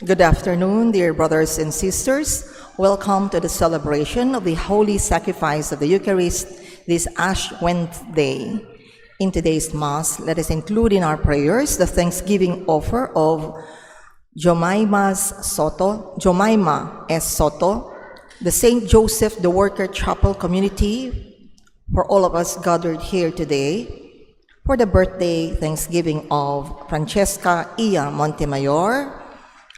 Good afternoon, dear brothers and sisters. Welcome to the celebration of the Holy Sacrifice of the Eucharist this Ash Wednesday. In today's Mass, let us include in our prayers the thanksgiving offer of Jomaima S. Soto, the St. Joseph the Worker Chapel community, for all of us gathered here today, for the birthday thanksgiving of Francesca Ia Montemayor,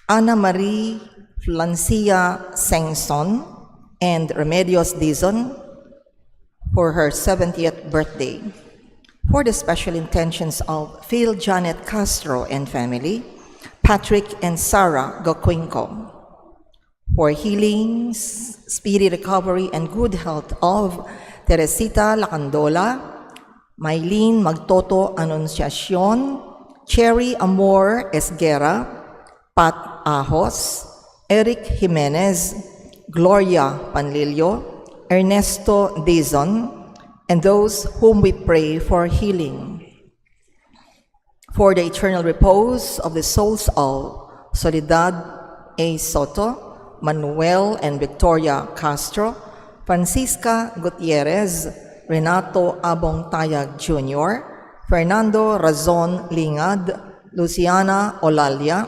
Ana Marie Flancia Sengson, and Remedios Dizon for her 70th birthday. For the special intentions of Phil Janet Castro and family, Patrick and Sarah Goquinco. For healings, speedy recovery, and good health of Teresita Lacandola, Maylene Magtoto Anunciacion, Cherry Amor Esguera, Pat Ahos, Eric Jimenez, Gloria Panlilio, Ernesto Dizon, and those whom we pray for healing. For the eternal repose of the souls of Soledad A. Soto, Manuel and Victoria Castro, Francisca Gutierrez, Renato Abong Tayag Jr., Fernando Razon Lingad, Luciana Olalia,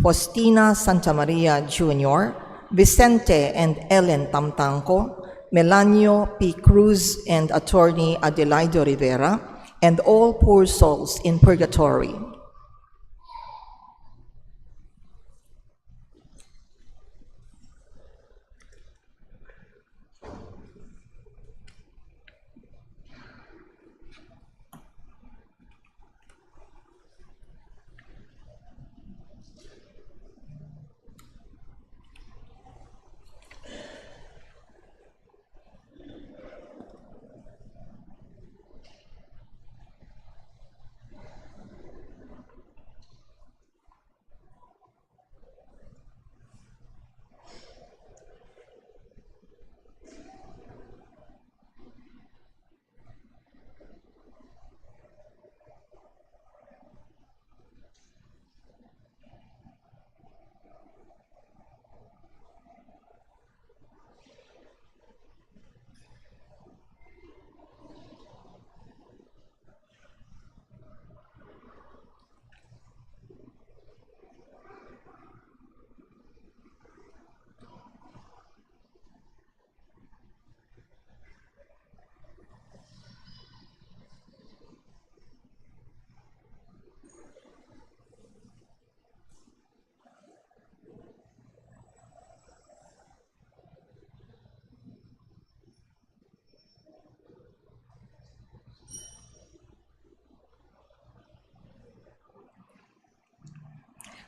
Faustina Santamaria Jr., Vicente and Ellen Tamtanco, Melanio P. Cruz and Attorney Adelaido Rivera, and all poor souls in purgatory.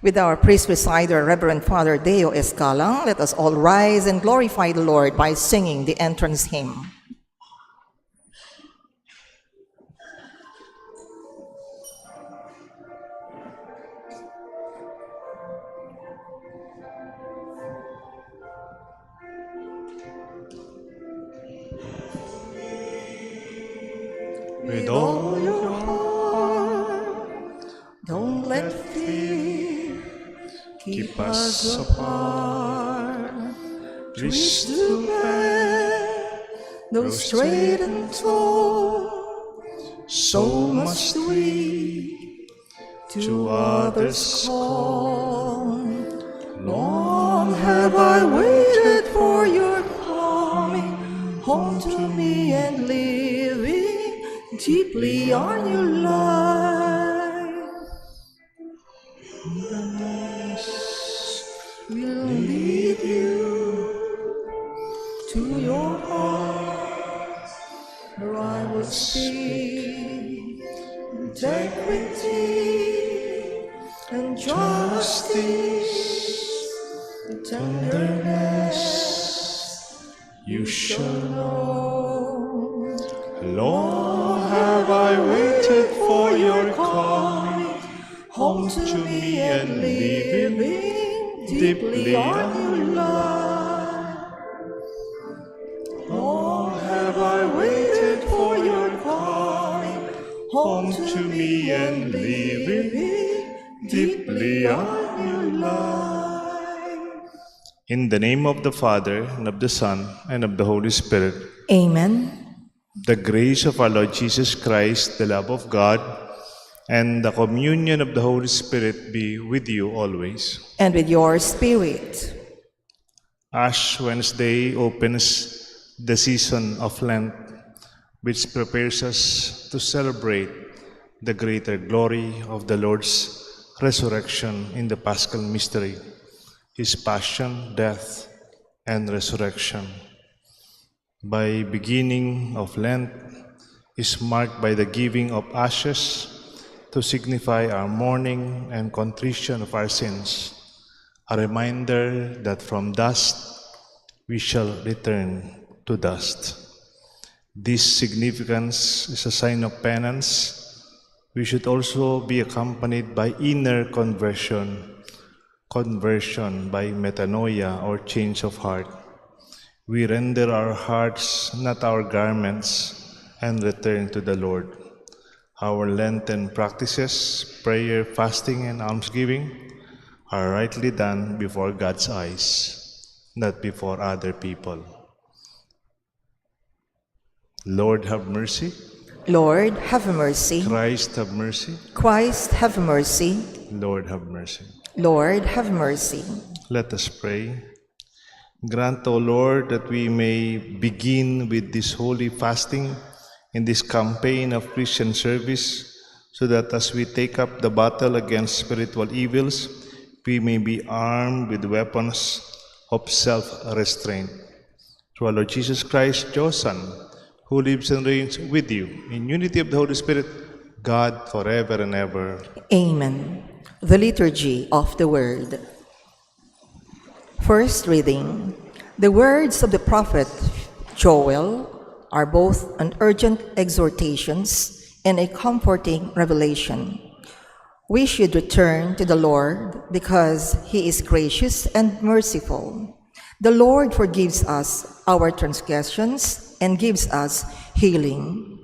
With our priest presider, Reverend Father Deo Escalang, let us all rise and glorify the Lord by singing the entrance hymn. With all your heart, don't let fear keep us apart. Reach to bear, though straight and tall, so must we to others call. Long have I waited for your coming home to me and living deeply on your life. Will lead you to your heart, where I will see integrity and justice, tenderness you shall know. Long have I waited for your coming home to me and living deeply on your life. Long have I waited for your coming home to me and living deeply on your life. In the name of the Father, and of the Son, and of the Holy Spirit. Amen. The grace of our Lord Jesus Christ, the love of God, and the communion of the Holy Spirit be with you always. And with your spirit. Ash Wednesday opens the season of Lent, which prepares us to celebrate the greater glory of the Lord's resurrection in the Paschal mystery, His passion, death, and resurrection. By beginning of Lent is marked by the giving of ashes to signify our mourning and contrition of our sins, a reminder that from dust we shall return to dust. This significance is a sign of penance. We should also be accompanied by inner conversion by metanoia or change of heart. We render our hearts, not our garments, and return to the Lord. Our Lenten practices, prayer, fasting, and almsgiving, are rightly done before God's eyes, not before other people. Lord, have mercy. Lord, have mercy. Christ, have mercy. Christ, have mercy. Lord, have mercy. Lord, have mercy. Let us pray. Grant, O Lord, that we may begin with this holy fasting in this campaign of Christian service, so that as we take up the battle against spiritual evils, we may be armed with weapons of self-restraint. Through our Lord Jesus Christ, your Son, who lives and reigns with you in unity of the Holy Spirit, God, forever and ever. Amen. The Liturgy of the Word. First reading. The words of the prophet Joel are both an urgent exhortations and a comforting revelation. We should return to the Lord because He is gracious and merciful. The Lord forgives us our transgressions and gives us healing.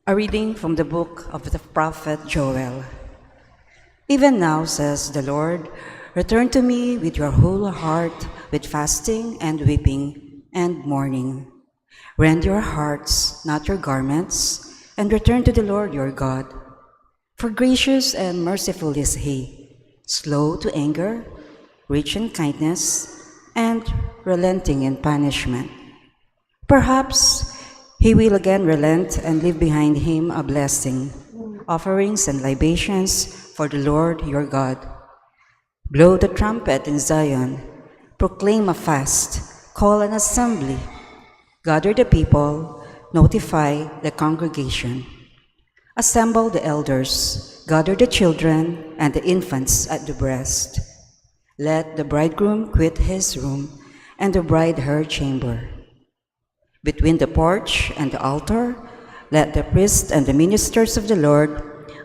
A reading from the book of the prophet Joel. Even now, says the Lord, return to me with your whole heart, with fasting and weeping and mourning. Rend your hearts, not your garments, and return to the Lord your God. For gracious and merciful is He, slow to anger, rich in kindness, and relenting in punishment. Perhaps He will again relent and leave behind Him a blessing, offerings and libations for the Lord your God. Blow the trumpet in Zion, proclaim a fast, call an assembly, gather the people, notify the congregation. Assemble the elders, gather the children and the infants at the breast. Let the bridegroom quit his room and the bride her chamber. Between the porch and the altar, let the priests and the ministers of the Lord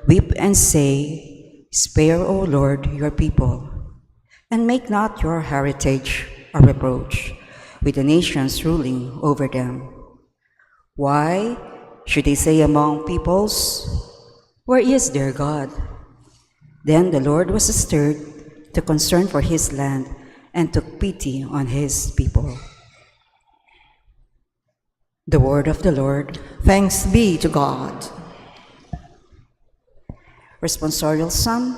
weep and say, spare, O Lord, your people, and make not your heritage a reproach with the nations ruling over them. Why should they say among peoples, where is their God? Then the Lord was stirred to concern for his land and took pity on his people. The word of the Lord. Thanks be to God. Responsorial Psalm.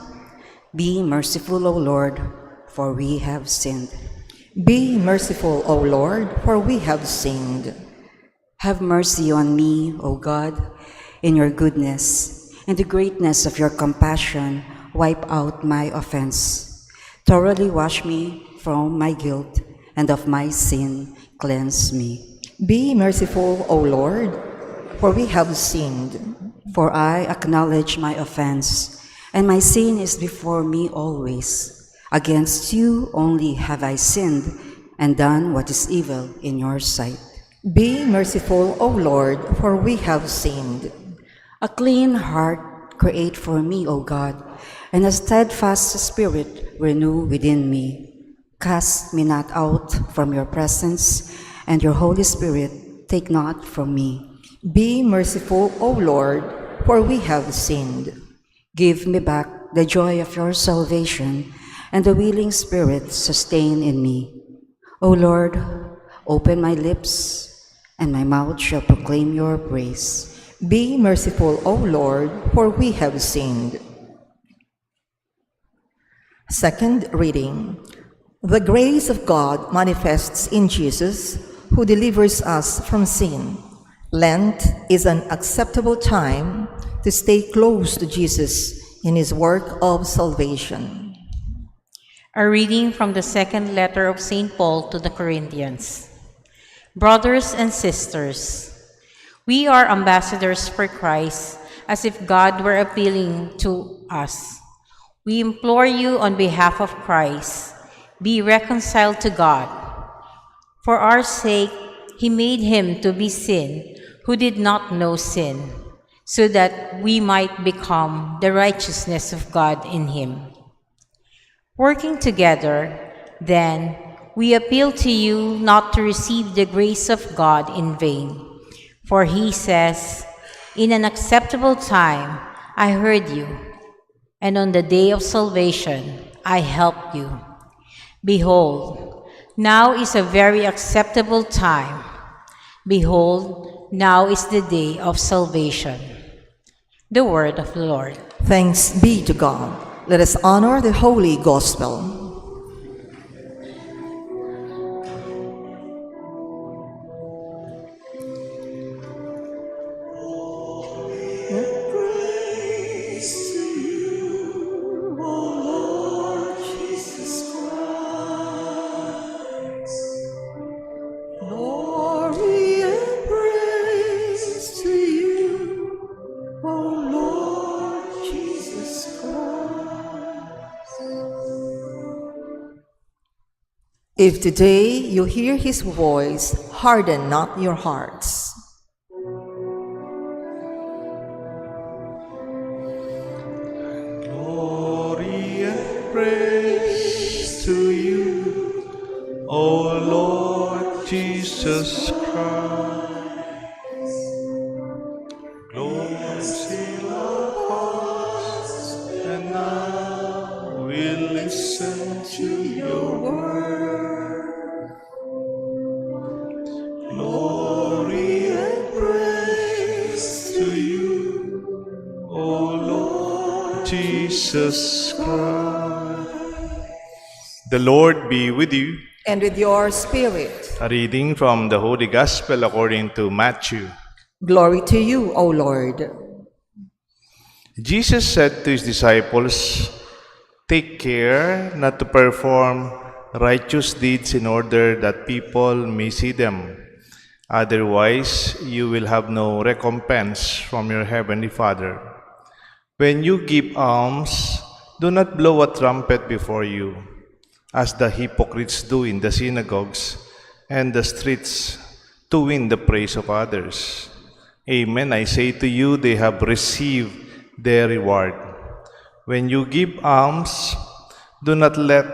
Be merciful, O Lord, for we have sinned. Be merciful, O Lord, for we have sinned. Have mercy on me, O God, in your goodness. In the greatness of your compassion, wipe out my offense. Thoroughly wash me from my guilt, and of my sin cleanse me. Be merciful, O Lord, for we have sinned. For I acknowledge my offense, and my sin is before me always. Against you only have I sinned, and done what is evil in your sight. Be merciful, O Lord, for we have sinned. A clean heart create for me, O God, and a steadfast spirit renew within me. Cast me not out from your presence, and your Holy Spirit take not from me. Be merciful, O Lord, for we have sinned. Give me back the joy of your salvation, and the willing spirit sustain in me. O Lord, open my lips, and my mouth shall proclaim your praise. Be merciful, O Lord, for we have sinned. Second reading. The grace of God manifests in Jesus, who delivers us from sin. Lent is an acceptable time to stay close to Jesus in his work of salvation. A reading from the second letter of St. Paul to the Corinthians. Brothers and sisters, we are ambassadors for Christ, as if God were appealing to us. We implore you on behalf of Christ, be reconciled to God. For our sake, he made him to be sin who did not know sin, so that we might become the righteousness of God in him. Working together, then, we appeal to you not to receive the grace of God in vain. For he says, "In an acceptable time I heard you, and on the day of salvation I helped you." Behold, now is a very acceptable time. Behold, now is the day of salvation. The word of the Lord. Thanks be to God. Let us honor the Holy Gospel. Glory and praise to you, O Lord Jesus Christ. If today you hear his voice, harden not your hearts. Glory and praise to you, O Lord Jesus Christ. Glory fill our hearts, and now we listen to your word. Glory and praise to you, O Lord Jesus Christ. The Lord be with you. And with your spirit. A reading from the Holy Gospel according to Matthew. Glory to you, O Lord. Jesus said to his disciples, "Take care not to perform righteous deeds in order that people may see them. Otherwise, you will have no recompense from your heavenly Father. When you give alms, do not blow a trumpet before you, as the hypocrites do in the synagogues and the streets, to win the praise of others. Amen, I say to you, they have received their reward. When you give alms, do not let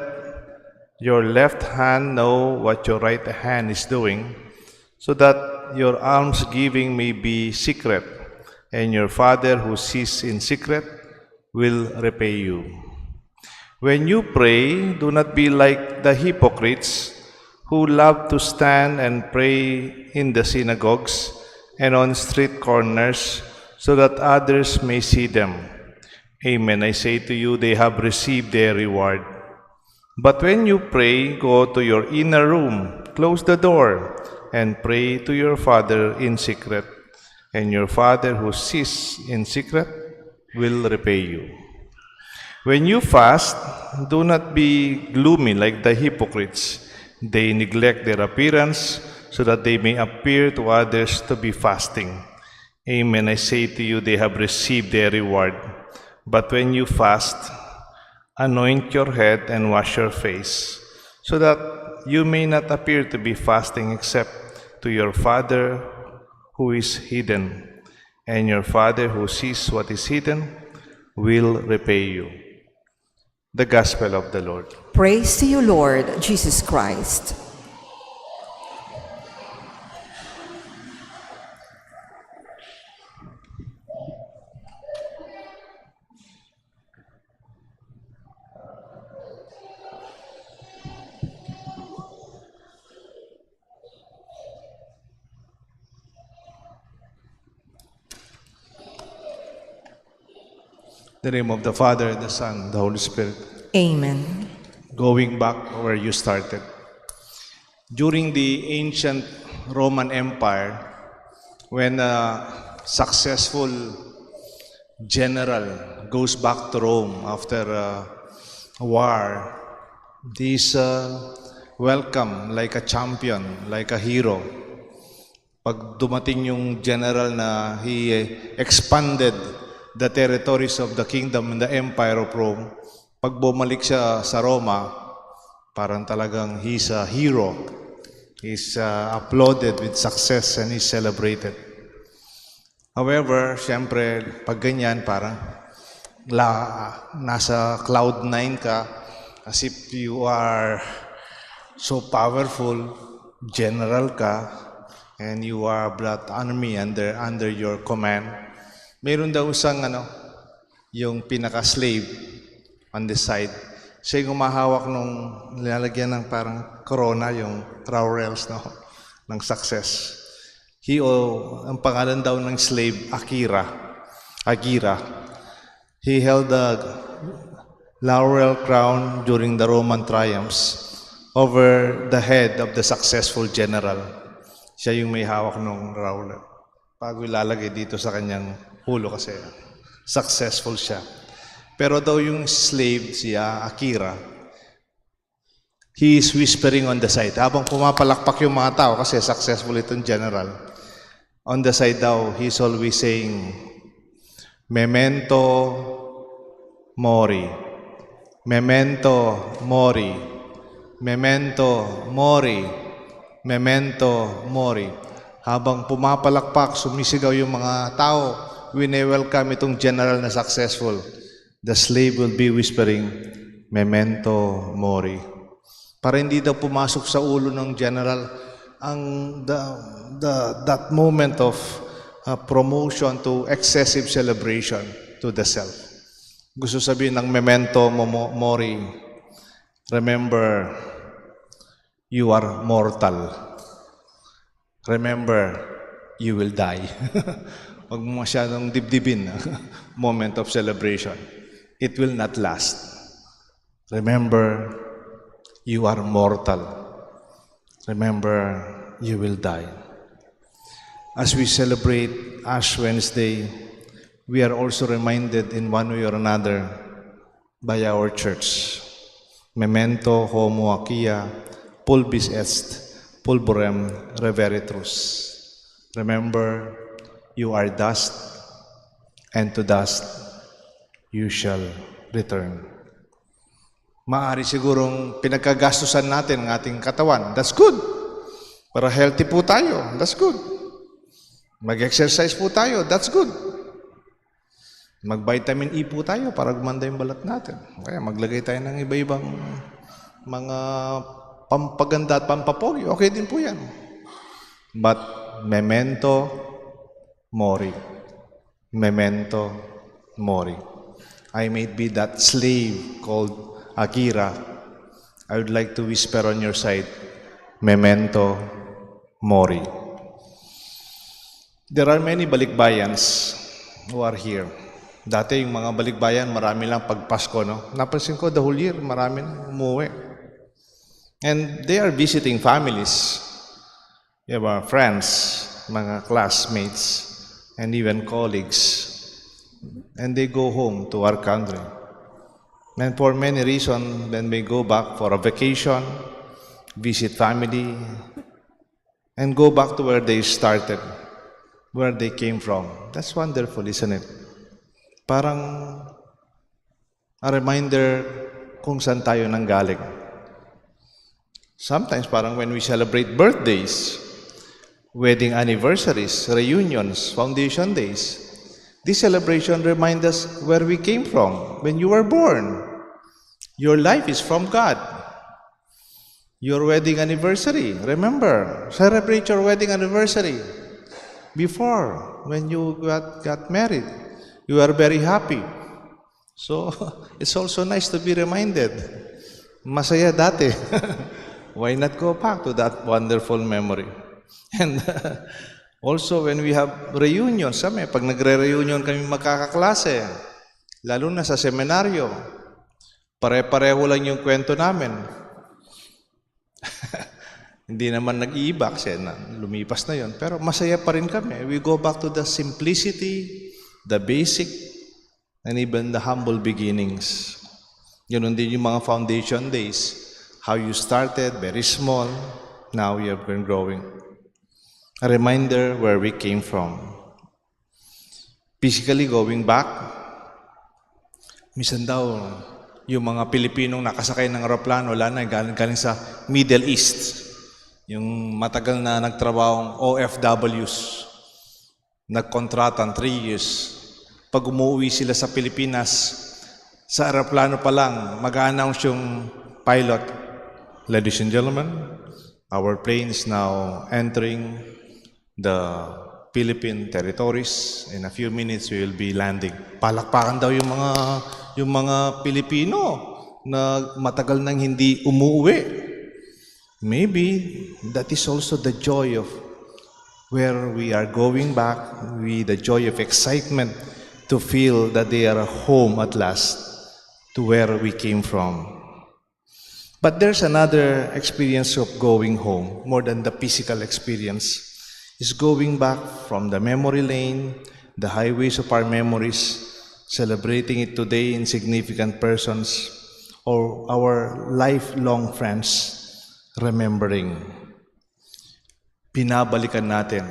your left hand know what your right hand is doing, so that your almsgiving may be secret, and your Father who sees in secret will repay you. When you pray, do not be like the hypocrites who love to stand and pray in the synagogues and on street corners, so that others may see them. Amen, I say to you, they have received their reward. But when you pray, go to your inner room, close the door, and pray to your Father in secret, and your Father who sees in secret will repay you. When you fast, do not be gloomy like the hypocrites. They neglect their appearance so that they may appear to others to be fasting. Amen, I say to you, they have received their reward. But when you fast, anoint your head and wash your face, so that you may not appear to be fasting except to your Father who is hidden, and your Father who sees what is hidden will repay you. The Gospel of the Lord. Praise to you, Lord Jesus Christ. In the name of the Father, the Son, the Holy Spirit. Amen. Going back where you started. During the ancient Roman Empire, when a successful general goes back to Rome after a war, he's welcome like a champion, like a hero. Pag dumating yung general na he expanded the territories of the kingdom and the empire of Rome, pag bumalik siya sa Roma, parang talagang he's a hero. He's applauded with success and he's celebrated. However, siyempre, pag ganyan, parang nasa cloud 9 ka, as if you are so powerful, general ka, and you are blood army under your command. Meron daw isang yung pinaka-slave on the side. Siya yung umahawak nung nilalagyan ng parang corona, yung laurels ng success. Ang pangalan daw ng slave, Agira. He held the laurel crown during the Roman triumphs over the head of the successful general. Siya yung may hawak ng laurel. Bago ilalagay dito sa kanyang ulo kasi successful siya. Pero daw yung slave, siya, Akira, he is whispering on the side. Habang pumapalakpak yung mga tao kasi successful itong general. On the side daw, he's always saying, Memento Mori. Memento Mori. Memento Mori. Memento Mori. Habang pumapalakpak, sumisigaw yung mga tao, wine-welcome itong general na successful. The slave will be whispering, Memento Mori. Para hindi daw pumasok sa ulo ng general that moment of promotion to excessive celebration to the self. Gusto sabihin ng Memento Mori, remember, you are mortal. Remember, you will die. Huwag mo masyadong dibdibin. Moment of celebration. It will not last. Remember, you are mortal. Remember, you will die. As we celebrate Ash Wednesday, we are also reminded in one way or another by our church. Memento homo akia, pulvis est, pulverem reveritrus. Remember, you are dust, and to dust you shall return. Maaari sigurong pinagkagastusan natin ang ating katawan. That's good. Para healthy po tayo. That's good. Mag-exercise po tayo. That's good. Mag-vitamin E po tayo para gumanda yung balat natin. Kaya maglagay tayo ng iba-ibang mga pampaganda at pampapogi. Okay din po yan. But memento mori. Memento mori. I may be that slave called Akira. I would like to whisper on your side, Memento Mori. There are many balikbayans who are here. Dati yung mga balikbayan, marami lang pag Pasko, no? Napansin ko, the whole year, marami lang umuwi. And they are visiting families. You have friends, mga classmates, and even colleagues. And they go home to our country. And for many reasons, then they go back for a vacation, visit family, and go back to where they started, where they came from. That's wonderful, isn't it? Parang a reminder kung saan tayo nanggaling. Sometimes parang when we celebrate birthdays, wedding anniversaries, reunions, foundation days, this celebration reminds us where we came from when you were born. Your life is from God. Your wedding anniversary, remember, celebrate your wedding anniversary. Before, when you got married, you are very happy. So, it's also nice to be reminded. Masaya dati. Why not go back to that wonderful memory? And also, when we have reunions, pag nagre-reunion kami magkakaklase, Lalo na sa seminaryo, pare-pareho lang yung kwento namin. Hindi naman nag-iiba kasi lumipas na yon. Pero masaya pa rin kami. We go back to the simplicity, the basic, and even the humble beginnings. Yun din yung mga foundation days. How you started, very small, now you have been growing. A reminder where we came from. Physically going back, minsan daw, yung mga Pilipinong nakasakay ng aeroplano, wala na, galing sa Middle East. Yung matagal na nagtrabahong OFWs, nagkontratan 3 years. Pag umuwi sila sa Pilipinas, sa aeroplano pa lang, mag-a-announce yung pilot, "Ladies and gentlemen, our plane is now entering the Philippine territories. In a few minutes, we will be landing." Palakpakan daw yung mga Pilipino na matagal nang hindi umuwi. Maybe that is also the joy of where we are going back, the joy of excitement to feel that they are home at last to where we came from. But there's another experience of going home, more than the physical experience, is going back from the memory lane, the highways of our memories, celebrating it today in significant persons, or our lifelong friends, remembering. Pinabalikan natin.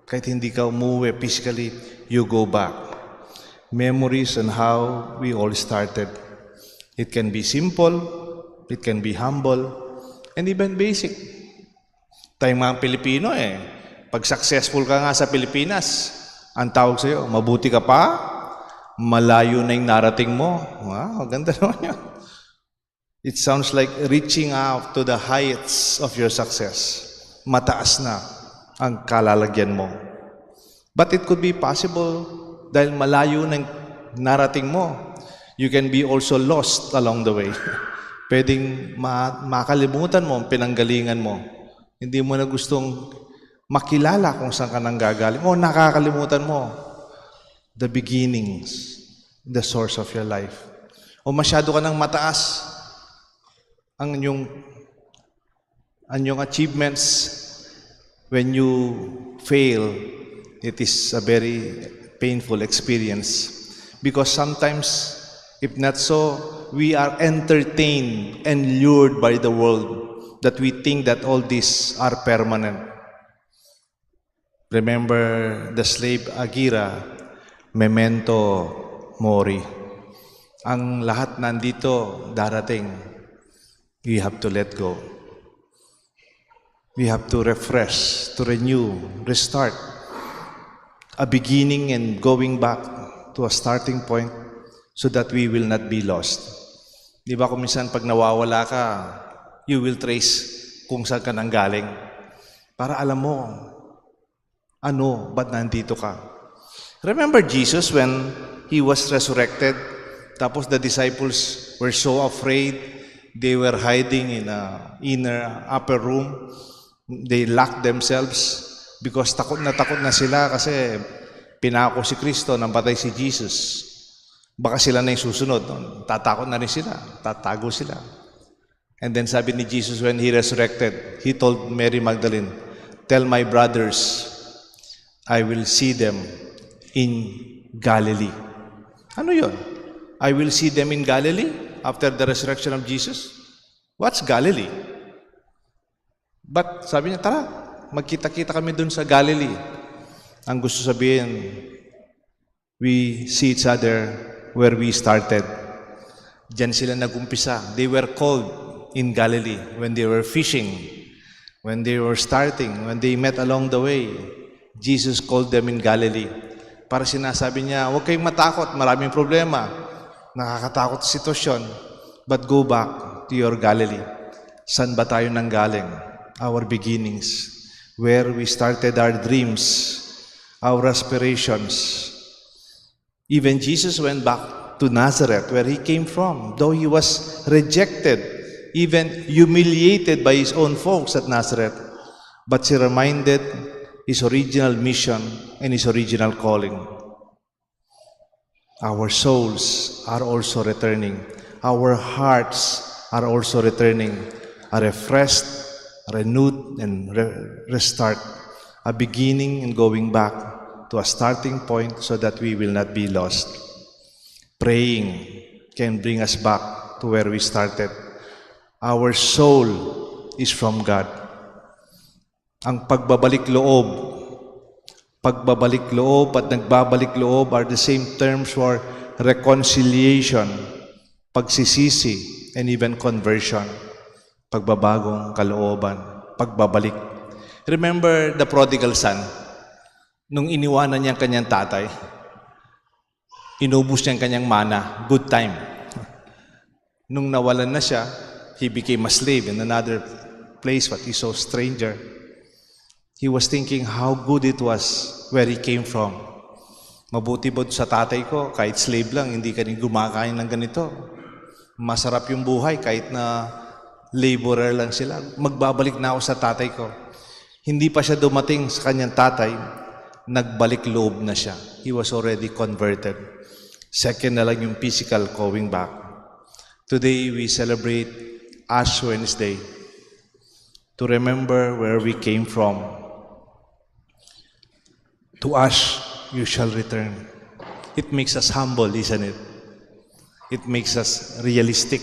Kahit hindi ka umuwi physically, you go back. Memories on how we all started. It can be simple, it can be humble, and even basic. Tayong mga Pilipino pag successful ka nga sa Pilipinas, ang tawag sa'yo, mabuti ka pa, malayo na yung narating mo. Wow, ganda naman yun. It sounds like reaching out to the heights of your success. Mataas na ang kalalagyan mo. But it could be possible dahil malayo na yung narating mo. You can be also lost along the way. Pwedeng makalimutan mo ang pinanggalingan mo. Hindi mo na gustong makilala kung saan ka nang gagaling. O nakakalimutan mo the beginnings, the source of your life. O masyado ka nang mataas ang inyong achievements. When you fail, it is a very painful experience. Because sometimes, if not so, we are entertained and lured by the world that we think that all these are permanent. Remember the slave Agira, memento mori. Ang lahat nandito darating. We have to let go. We have to refresh, to renew, restart. A beginning and going back to a starting point so that we will not be lost. Di ba kung minsan pag nawawala ka, you will trace kung saan ka nang galing. Para alam mo, ba't nandito ka? Remember Jesus when He was resurrected? Tapos the disciples were so afraid. They were hiding in a upper room. They locked themselves because takot na sila kasi pinako si Kristo, nampatay si Jesus. Baka sila na yung susunod. Tatakot na rin sila. Tatago sila. And then sabi ni Jesus when He resurrected, He told Mary Magdalene, "Tell my brothers, I will see them in Galilee." Ano yun? I will see them in Galilee? After the resurrection of Jesus? What's Galilee? But sabi niya, tara, magkita-kita kami dun sa Galilee. Ang gusto sabihin, we see each other where we started. Diyan sila nagumpisa. They were called in Galilee when they were fishing, when they were starting, when they met along the way. Jesus called them in Galilee. Para sinasabi niya, huwag kayong matakot, maraming problema. Nakakatakot sa sitwasyon, but go back to your Galilee. Saan ba tayo nanggaling? Our beginnings, where we started our dreams, our aspirations. Even Jesus went back to Nazareth, where He came from, though He was rejected, even humiliated by His own folks at Nazareth. But He reminded His original mission and His original calling. Our souls are also returning. Our hearts are also returning. A refreshed, renewed, and restart. A beginning and going back to a starting point so that we will not be lost. Praying can bring us back to where we started. Our soul is from God. Ang pagbabalik loob at nagbabalik loob are the same terms for reconciliation, pagsisisi, and even conversion. Pagbabagong kalooban, pagbabalik. Remember the prodigal son? Nung iniwanan niya ang kanyang tatay, inubos niya ang kanyang mana, good time. Nung nawalan na siya, he became a slave in another place, but he saw a stranger. He was thinking how good it was where he came from. Mabuti ba sa tatay ko, kahit slave lang, hindi ka rin gumakain ng ganito. Masarap yung buhay kahit na laborer lang sila. Magbabalik na ako sa tatay ko. Hindi pa siya dumating sa kanyang tatay, nagbalik loob na siya. He was already converted. Second na lang yung physical going back. Today we celebrate Ash Wednesday to remember where we came from. To ash you shall return. It makes us humble, isn't it? It makes us realistic.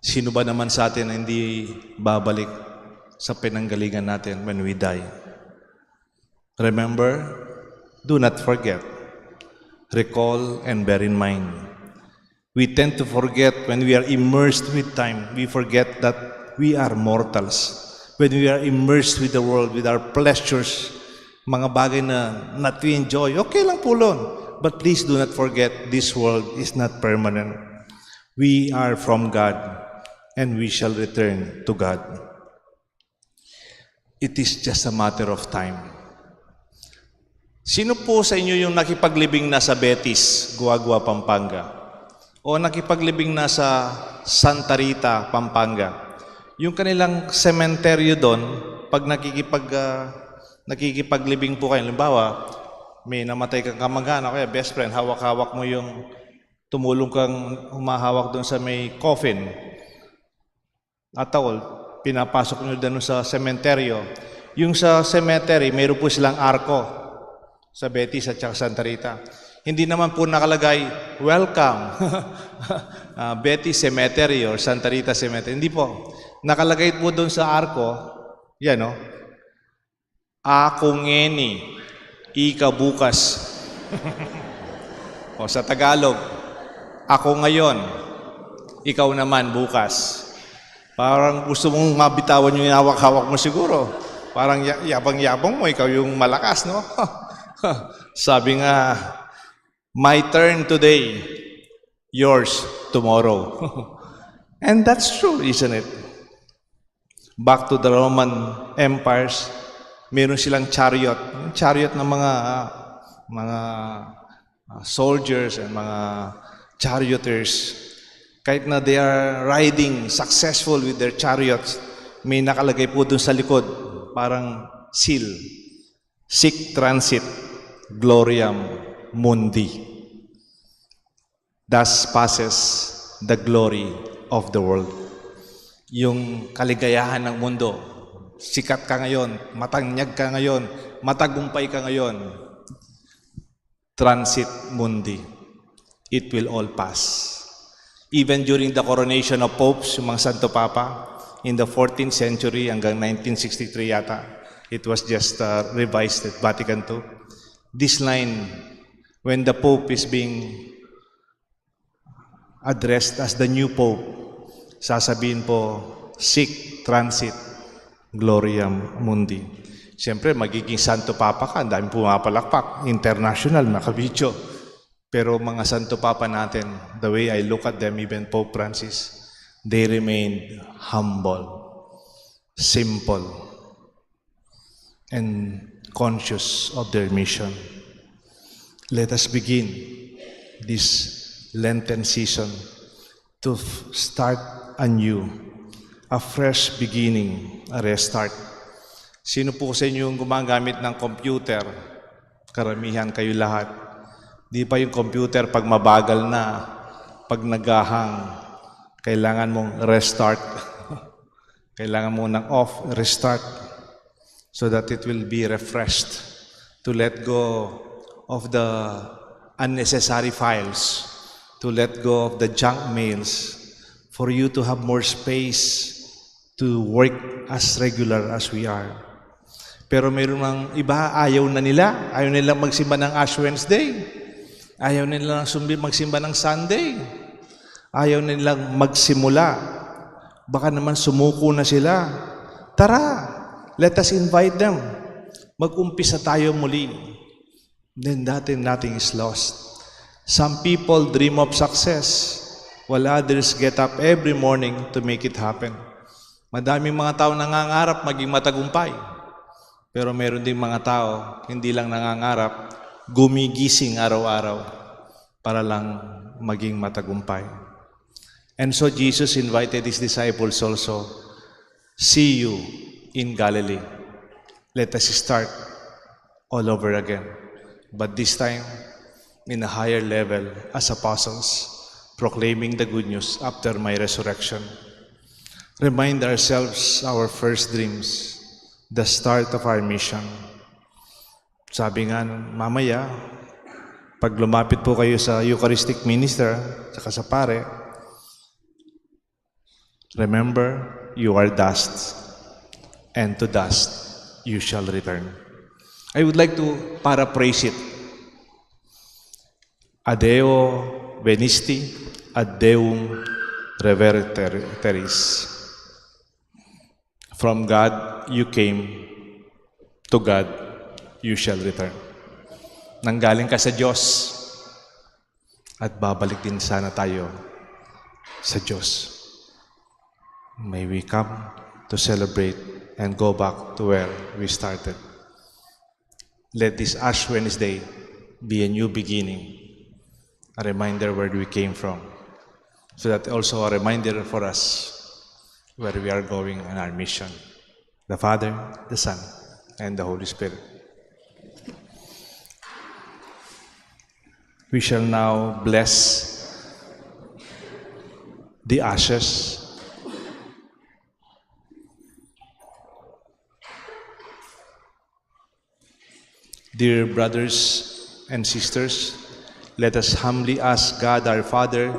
Sino ba naman sa atin na hindi babalik sa pinanggalingan natin when we die? Remember, do not forget. Recall and bear in mind. We tend to forget when we are immersed with time. We forget that we are mortals. When we are immersed with the world, with our pleasures, mga bagay na not we enjoy, okay lang po lon. But please do not forget, this world is not permanent. We are from God, and we shall return to God. It is just a matter of time. Sino po sa inyo yung nakipaglibing na sa Betis, Guagua, Pampanga? O nakipaglibing na sa Santa Rita, Pampanga? Yung kanilang sementeryo doon, pag nakikipaglibing po kayo, halimbawa, may namatay kang kamag-anak, kaya best friend, hawak-hawak mo yung tumulong kang humahawak doon sa may coffin. At all, pinapasok nyo doon sa sementeryo. Yung sa cemetery, mayroon po silang arko sa Betis at Santa Rita. Hindi naman po nakalagay, welcome, Betis Cemetery or Santa Rita Cemetery. Hindi po. Nakalagay po doon sa arko, yan o, ako ngeni, ika bukas. O sa Tagalog, ako ngayon, ikaw naman bukas. Parang gusto mong mabitawan yung hawak-hawak mo siguro. Parang yabang-yabang mo, ikaw yung malakas, no? Sabi nga, my turn today, yours tomorrow. And that's true, isn't it? Back to the Roman empires, meron silang chariot. Chariot ng mga soldiers and mga charioters. Kahit na they are riding successful with their chariots, may nakalagay po dun sa likod, parang seal. Sic transit gloriam mundi. Thus passes the glory of the world. Yung kaligayahan ng mundo, sikat ka ngayon, matanyag ka ngayon, matagumpay ka ngayon. Transit mundi. It will all pass. Even during the coronation of popes, yung mga Santo Papa, in the 14th century hanggang 1963 yata, it was just revised at Vatican II. This line, when the Pope is being addressed as the new Pope, sasabihin po, sic transit gloriam mundi. Siyempre, magiging Santo Papa ka, dahil pumapalakpak, international, nakabidyo. Pero mga Santo Papa natin, the way I look at them, even Pope Francis, they remained humble, simple, and conscious of their mission. Let us begin this Lenten season to start anew, a fresh beginning, a restart. Sino po sa inyo yung gumagamit ng computer? Karamihan kayo lahat. Di pa yung computer pag mabagal na, pag nagahang, kailangan mong restart. Kailangan mo ng off, restart, so that it will be refreshed, to let go of the unnecessary files, to let go of the junk mails, for you to have more space to work as regular as we are. Pero mayroon ng iba, ayaw na nila. Ayaw nilang magsimba ng Ash Wednesday. Ayaw nilang magsimba ng Sunday. Ayaw nilang magsimula. Baka naman sumuko na sila. Tara, let us invite them. Mag-umpisa tayo muli. Then nothing is lost. Some people dream of success, while others get up every morning to make it happen. Madaming mga tao nangangarap maging matagumpay. Pero meron ding mga tao, hindi lang nangangarap, gumigising araw-araw para lang maging matagumpay. And so Jesus invited His disciples also, see you in Galilee. Let us start all over again. But this time, in a higher level as apostles, proclaiming the good news after my resurrection. Remind ourselves our first dreams, the start of our mission. Sabi nga, mamaya, pag lumapit po kayo sa Eucharistic minister, saka sa pare, remember, you are dust, and to dust you shall return. I would like to paraphrase it. Adeo venisti, ad Deum reverteris. From God you came, to God you shall return. Nanggaling ka sa Diyos, at babalik din sana tayo sa Diyos. May we come to celebrate and go back to where we started. Let this Ash Wednesday be a new beginning, a reminder where we came from, so that also a reminder for us where we are going on our mission. The Father, the Son, and the Holy Spirit. We shall now bless the ashes. Dear brothers and sisters, let us humbly ask God our Father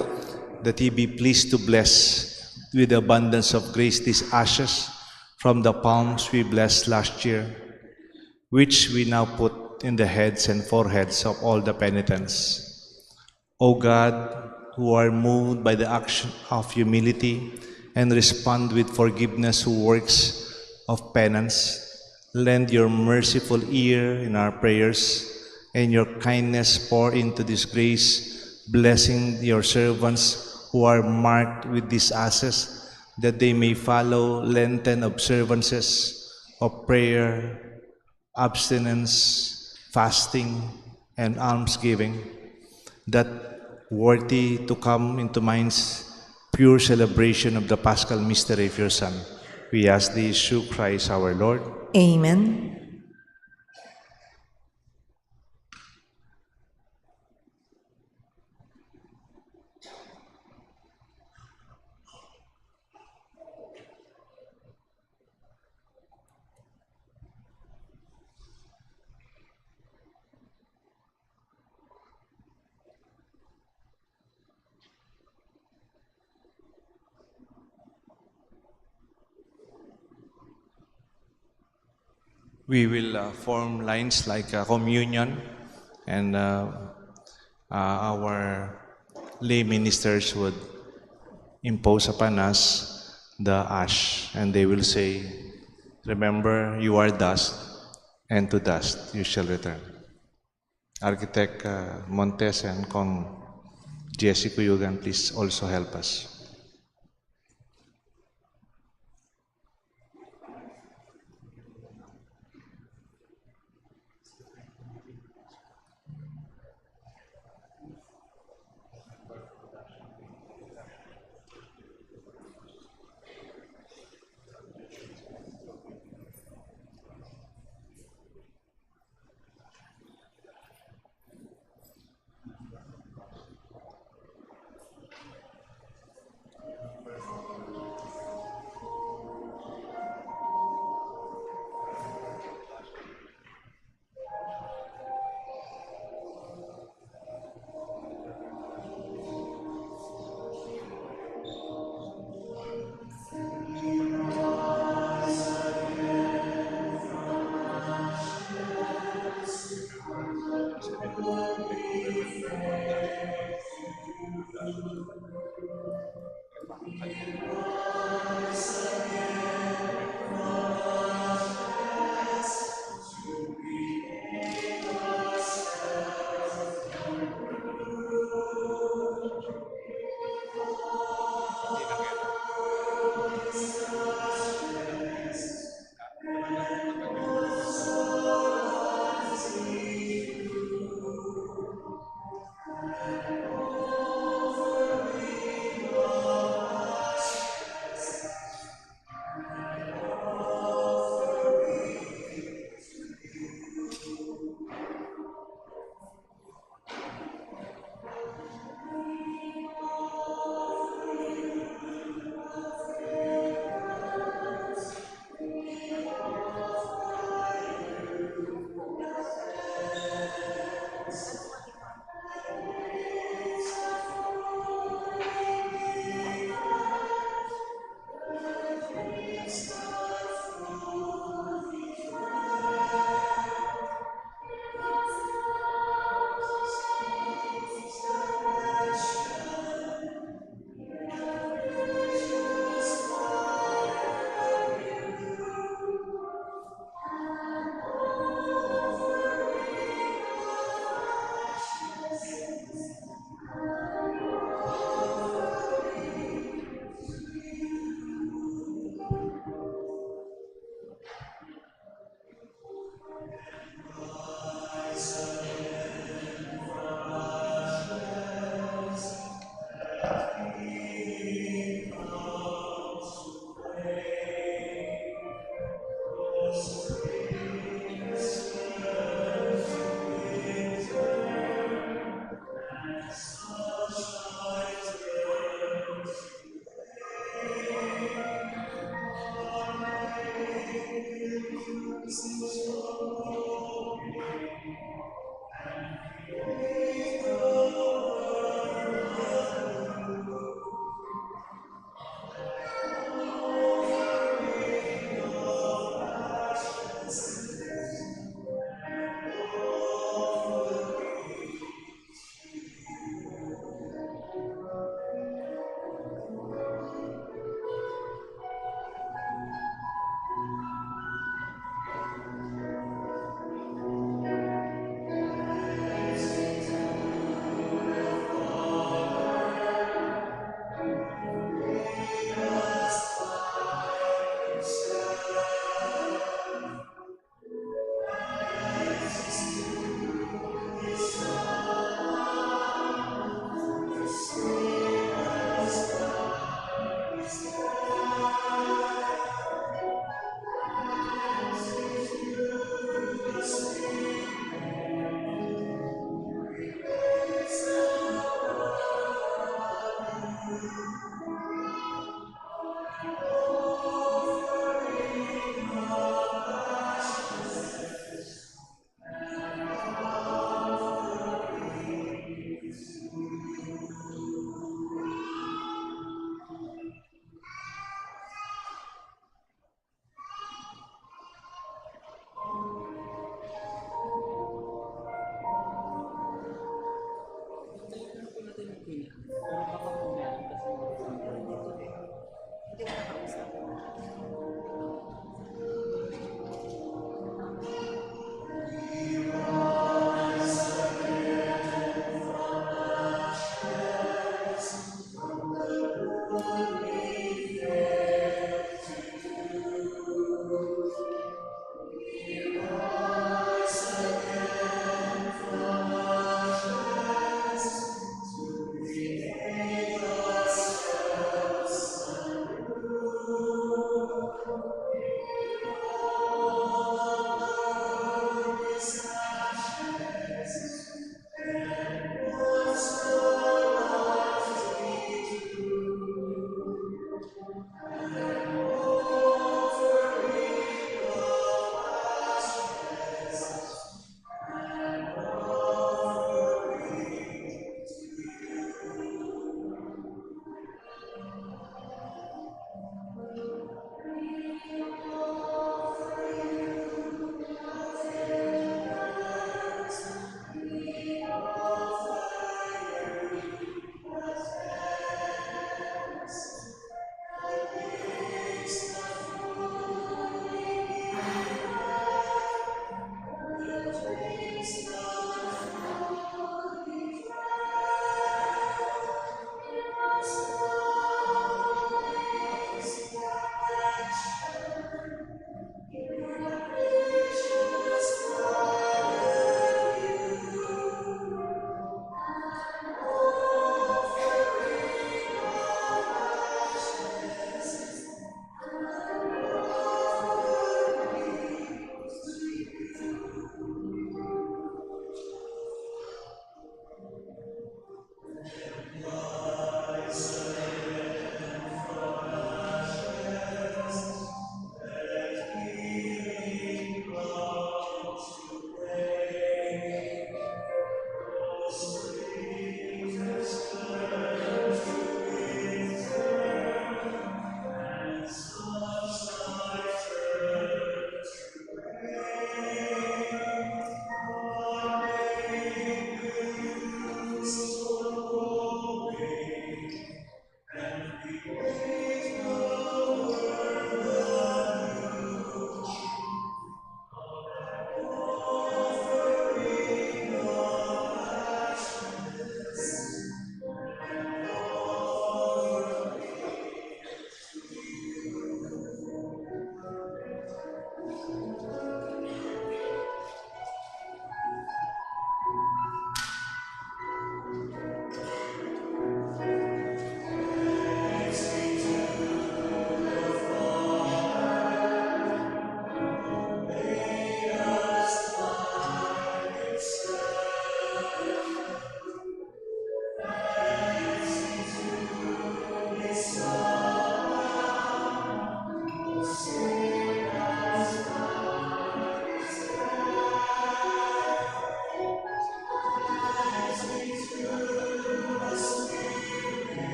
that He be pleased to bless with the abundance of grace these ashes from the palms we blessed last year, which we now put in the heads and foreheads of all the penitents. O God, who are moved by the action of humility and respond with forgiveness who works of penance, lend your merciful ear in our prayers, and your kindness pour into this grace, blessing your servants who are marked with these ashes, that they may follow Lenten observances of prayer, abstinence, fasting, and almsgiving, that worthy to come into mind's pure celebration of the Paschal mystery of your Son, we ask thee through Christ our Lord. Amen. We will form lines like communion, and our lay ministers would impose upon us the ash, and they will say, remember, you are dust, and to dust you shall return. Architect Montes and Kong Jesse Kuyugan, please also help us.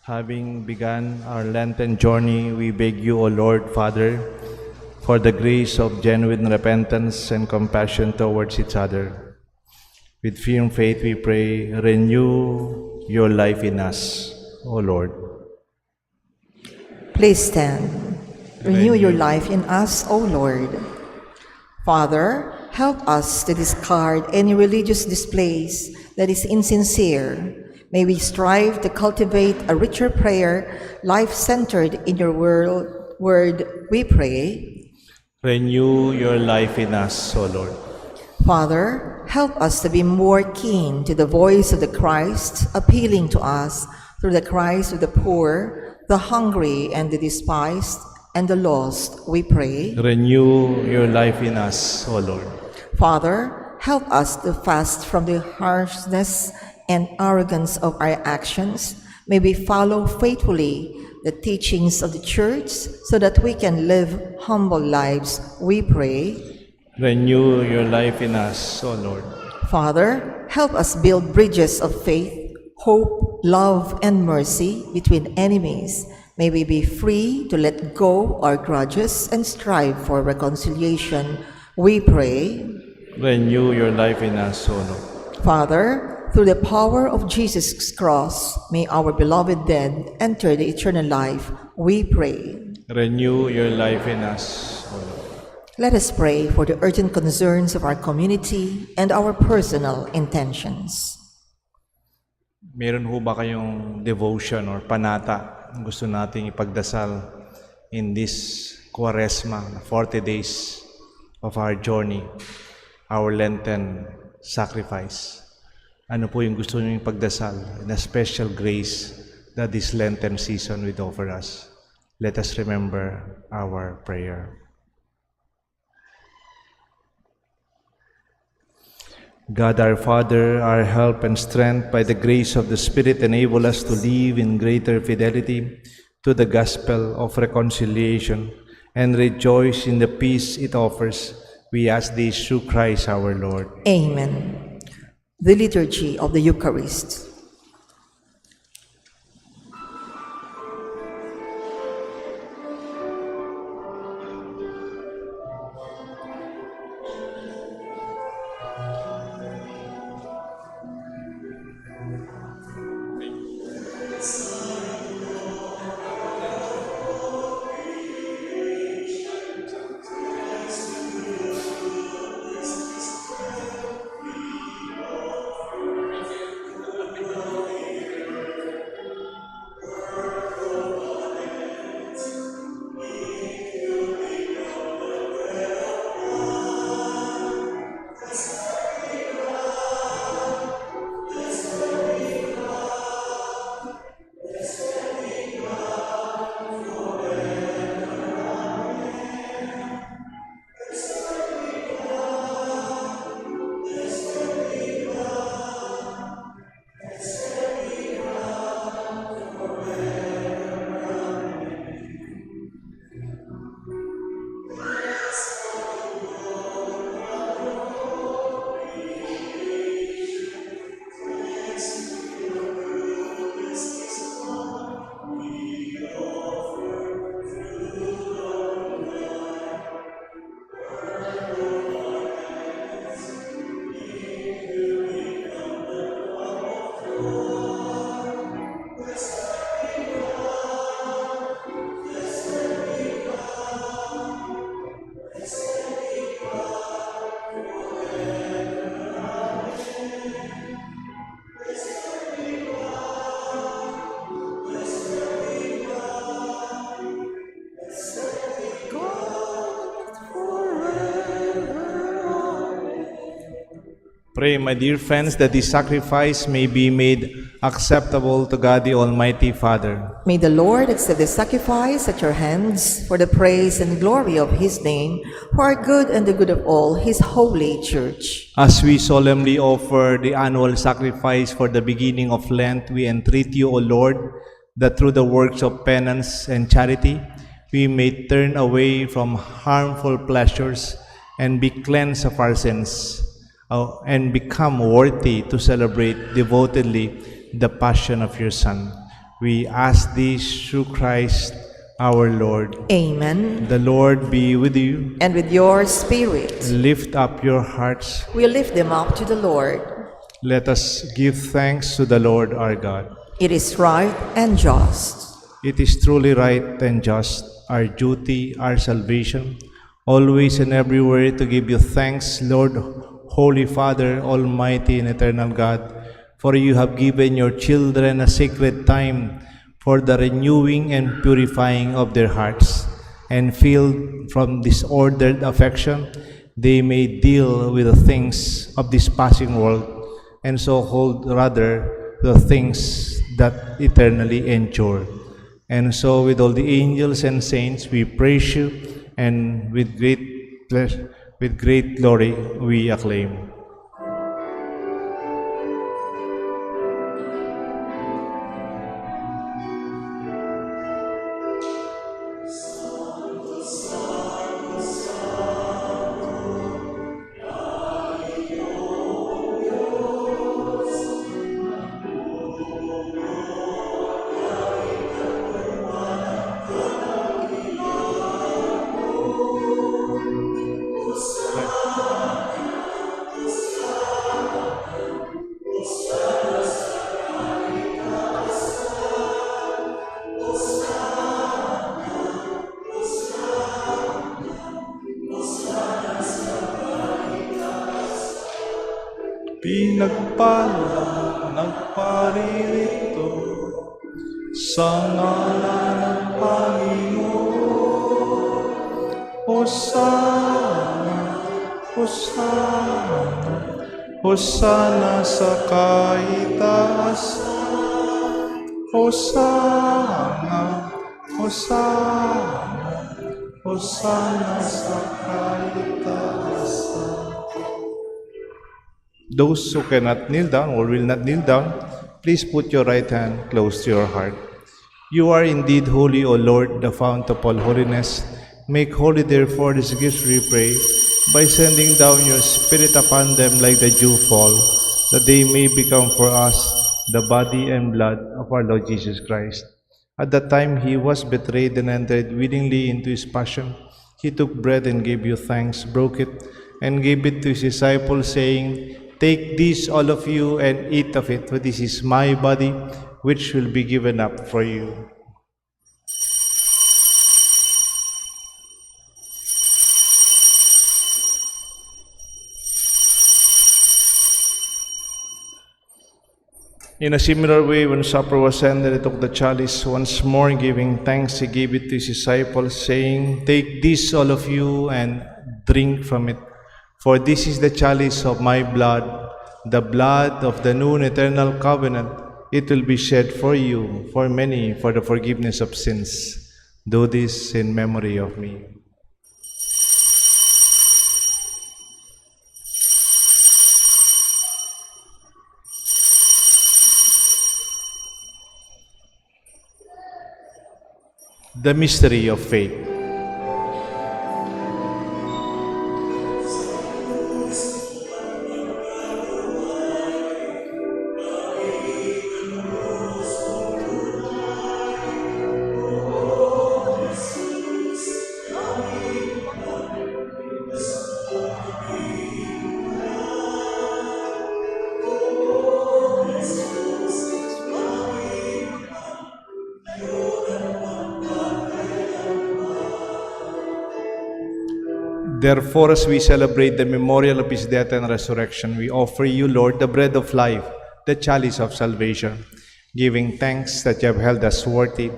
Having begun our Lenten journey, we beg you, O Lord, Father, for the grace of genuine repentance and compassion towards each other. With firm faith we pray, renew your life in us, O Lord. Please stand. Renew your life in us, O Lord. Father, help us to discard any religious displays that is insincere. May we strive to cultivate a richer prayer, life-centered in your word, we pray. Renew your life in us, O Lord. Father, help us to be more keen to the voice of the Christ, appealing to us through the cries of the poor, the hungry, and the despised, and the lost, we pray. Renew your life in us, O Lord. Father, help us to fast from the harshness and arrogance of our actions. May we follow faithfully the teachings of the Church so that we can live humble lives, we pray. Renew your life in us, O Lord. Father, help us build bridges of faith, hope, love, and mercy between enemies. May we be free to let go our grudges and strive for reconciliation, we pray. Renew your life in us, O Lord. Father, through the power of Jesus' cross, may our beloved dead enter the eternal life, we pray. Renew your life in us, O Lord. Let us pray for the urgent concerns of our community and our personal intentions. Meron ho ba kayong devotion or panata gusto nating ipagdasal in this Quaresma, 40 days of our journey, our Lenten sacrifice? Ano po yung gusto nyo ipagdasal in a special grace that this Lenten season would offer us? Let us remember our prayer. God our Father, our help and strength, by the grace of the Spirit, enable us to live in greater fidelity to the gospel of reconciliation and rejoice in the peace it offers. We ask this through Christ our Lord. Amen. The Liturgy of the Eucharist. Pray, my dear friends, that this sacrifice may be made acceptable to God the Almighty Father. May the Lord accept the sacrifice at your hands for the praise and glory of his name, for our good and the good of all his holy church. As we solemnly offer the annual sacrifice for the beginning of Lent, we entreat you, O Lord, that through the works of penance and charity, we may turn away from harmful pleasures and be cleansed of our sins, and become worthy to celebrate devotedly the passion of your Son. We ask this through Christ our Lord. Amen. The Lord be with you. And with your spirit. Lift up your hearts. We lift them up to the Lord. Let us give thanks to the Lord our God. It is right and just. It is truly right and just, our duty, our salvation, always and everywhere to give you thanks, Lord, Holy Father, Almighty and Eternal God, for you have given your children a sacred time for the renewing and purifying of their hearts, and filled from disordered affection, they may deal with the things of this passing world, and so hold rather the things that eternally endure. And so with all the angels and saints we praise you, and with great pleasure, with great glory we acclaim. Pinagpala nagparirito sa ngalan ng Panginoon. Hosana, Hosana, Hosana sa kaitaasan. Hosana, Hosana, Hosana sa kaitaasan. Those who cannot kneel down or will not kneel down, please put your right hand close to your heart. You are indeed holy, O Lord, the fount of all holiness. Make holy, therefore, these gifts, we pray, by sending down your Spirit upon them like the dew fall, that they may become for us the body and blood of our Lord Jesus Christ. At that time he was betrayed and entered willingly into his passion. He took bread and gave you thanks, broke it, and gave it to his disciples, saying, "Take this, all of you, and eat of it, for this is my body, which will be given up for you." In a similar way, when supper was ended, he took the chalice. Once more giving thanks, he gave it to his disciples, saying, "Take this, all of you, and drink from it. For this is the chalice of my blood, the blood of the new and eternal covenant. It will be shed for you, for many, for the forgiveness of sins. Do this in memory of me." The mystery of faith. Therefore, as we celebrate the memorial of his death and resurrection, we offer you, Lord, the bread of life, the chalice of salvation, giving thanks that you have held us worthy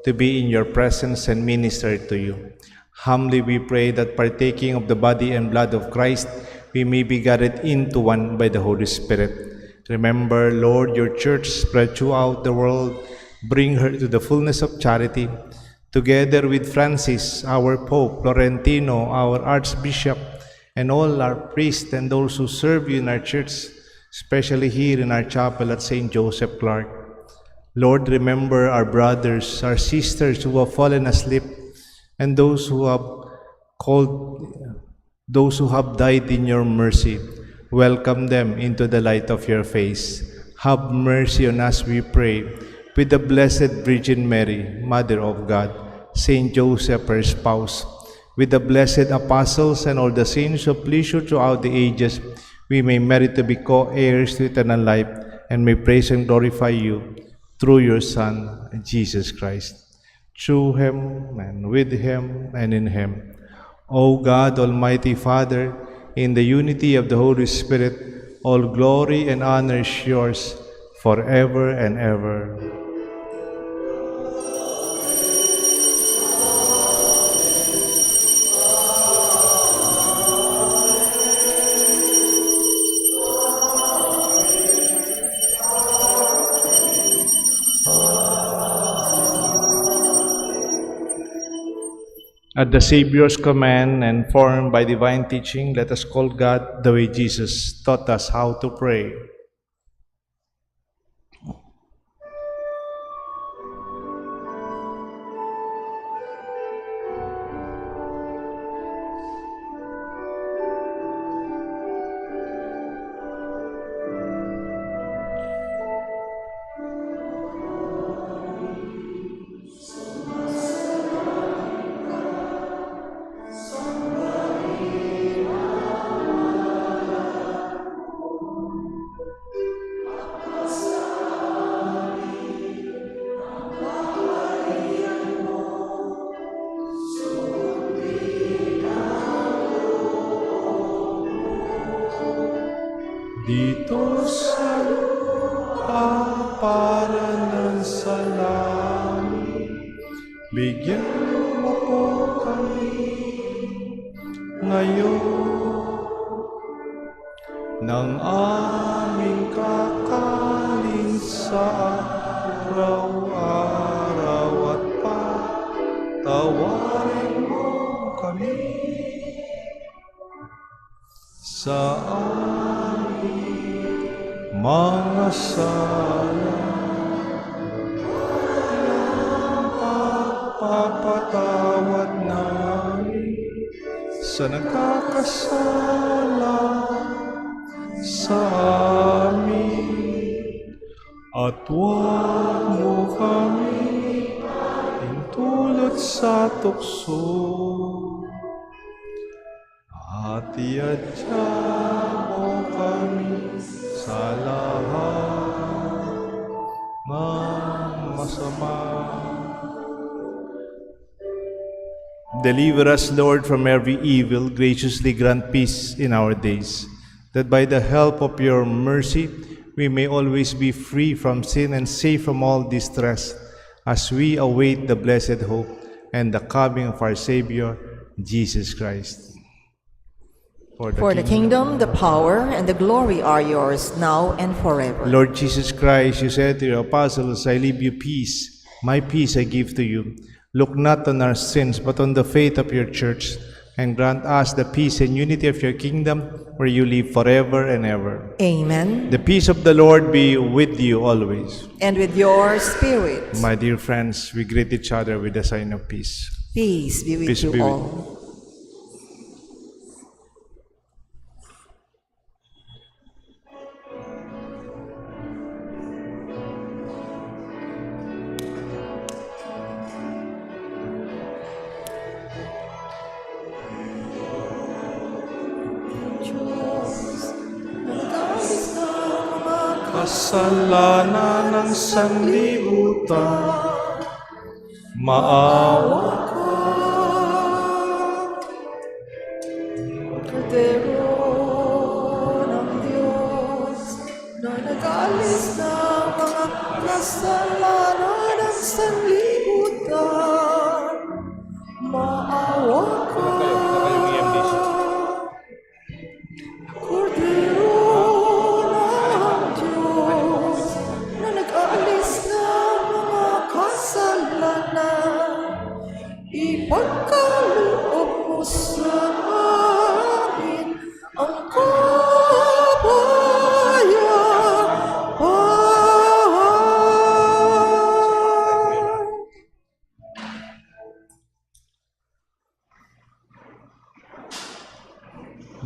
to be in your presence and minister to you. Humbly we pray that partaking of the body and blood of Christ, we may be gathered into one by the Holy Spirit. Remember, Lord, your church spread throughout the world. Bring her to the fullness of charity, together with Francis, our Pope, Florentino, our Archbishop, and all our priests and those who serve you in our church, especially here in our chapel at St. Joseph Clark. Lord, remember our brothers, our sisters who have fallen asleep, and those who have died in your mercy. Welcome them into the light of your face. Have mercy on us, we pray, with the Blessed Virgin Mary, Mother of God, Saint Joseph, her spouse, with the blessed apostles and all the saints who please you throughout the ages, we may merit to be co-heirs to eternal life and may praise and glorify you through your Son, Jesus Christ. Through him and with him and in him. O God, Almighty Father, in the unity of the Holy Spirit, all glory and honor is yours forever and ever. At the Savior's command and formed by divine teaching, let us call God the way Jesus taught us how to pray. Dito sa lupa para ng salangit, bigyan mo po kami ngayon ng aming kakanin sa araw-araw at patawarin mo kami sa mga sala, walang pagpapatawad namin sa nagkakasala sa amin, at huwag mo kami hintulot sa tukso, at iadya mo kami sa lahat ng masama. Deliver us, Lord, from every evil. Graciously grant peace in our days, that by the help of your mercy we may always be free from sin and safe from all distress, as we await the blessed hope and the coming of our Savior, Jesus Christ. For the kingdom, the power, and the glory are yours, now and forever. Lord Jesus Christ, you said to your apostles, I leave you peace. My peace I give to you. Look not on our sins, but on the faith of your church, and grant us the peace and unity of your kingdom, where you live forever and ever. Amen. The peace of the Lord be with you always. And with your spirit. My dear friends, we greet each other with the sign of peace. Peace be with Peace you be with all. Kasalanan ng sanlibutan, maawa ka. nag-aalis ng mga kasalanan ng sanlibutan. Maawa ka, Kordero ng Diyos, na nag-aalis ng mga kasalanan. Ipagkaloob mo sa amin ang kapayapaan.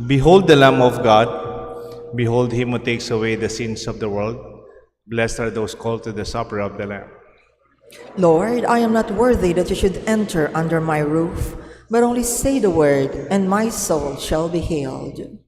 Behold the Lamb of God. Behold him who takes away the sins of the world. Blessed are those called to the supper of the Lamb. Lord, I am not worthy that you should enter under my roof, but only say the word, and my soul shall be healed.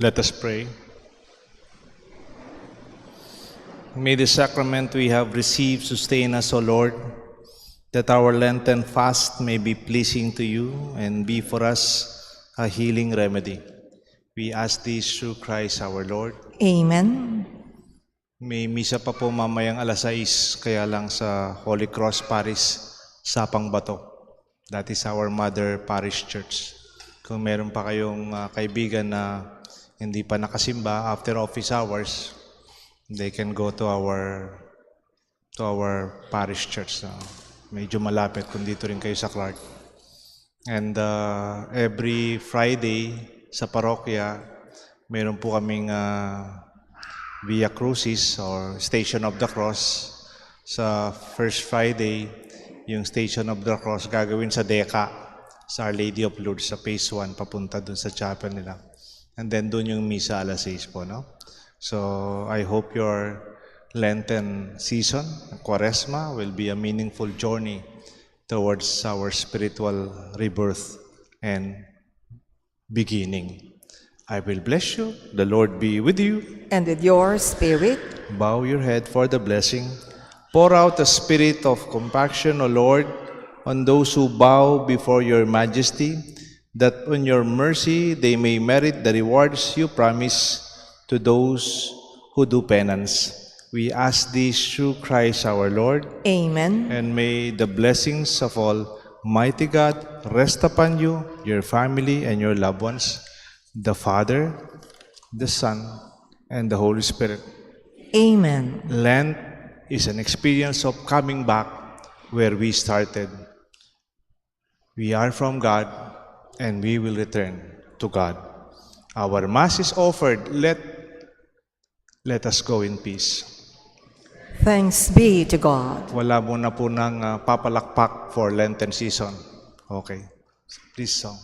Let us pray. May the sacrament we have received sustain us, O Lord, that our Lenten fast may be pleasing to you and be for us a healing remedy. We ask this through Christ our Lord. Amen. May misa pa po mamayang alas 6, kaya lang sa Holy Cross Parish, Sapang Bato. That is our mother parish church. Kung meron pa kayong kaibigan na hindi pa nakasimba after office hours, they can go to our parish church. Medyo malapit kung dito rin kayo sa Clark. And every Friday sa parokya, meron po kaming Via Crucis or Station of the Cross. Sa first Friday, yung Station of the Cross gagawin sa DECA, sa Our Lady of Lourdes, sa Phase 1, papunta dun sa chapel nila. And then dun yung misa alas 6 po, no? So I hope your Lenten season, Quaresma, will be a meaningful journey towards our spiritual rebirth and beginning. I will bless you. The Lord be with you. And with your spirit, Bow your head for the blessing. Pour out a spirit of compassion, O Lord, on those who bow before your majesty, that in your mercy they may merit the rewards you promise to those who do penance. We ask this through Christ our Lord. amen. And may the blessings of Almighty God rest upon you, your family, and your loved ones, the Father, the Son, and the Holy Spirit. Amen. Lent is an experience of coming back where we started. We are from God, and we will return to God. Our Mass is offered. Let us go in peace. Thanks be to God. Wala muna po ng papalakpak for Lenten season. Okay. Please song.